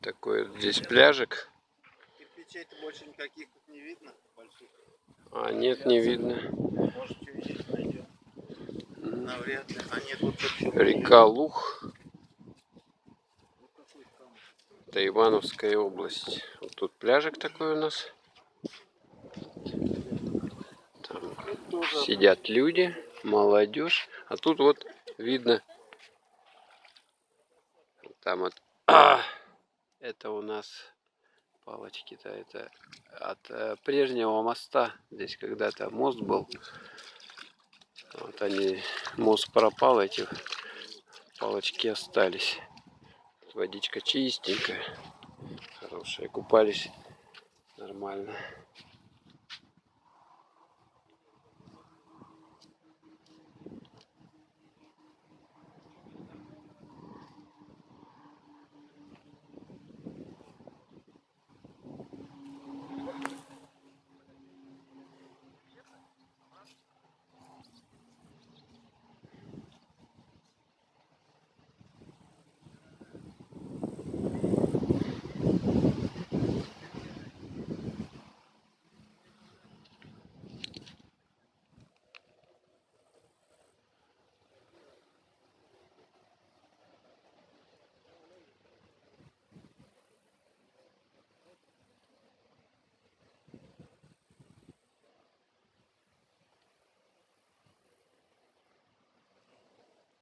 такой вот здесь пляжик. Кирпичей-то больше никаких тут не видно больших. А нет, не видно. Может, что здесь найдем. Навряд ли. А нет, вот тут Река Лух. Это Ивановская область. Вот тут пляжик такой у нас. Там сидят люди, молодежь. А тут вот видно. Там вот. Это у нас палочки-то. Это от прежнего моста. Здесь когда-то мост был. Вот они. Мост пропал, эти палочки остались. Водичка чистенькая. Хорошая. Купались нормально.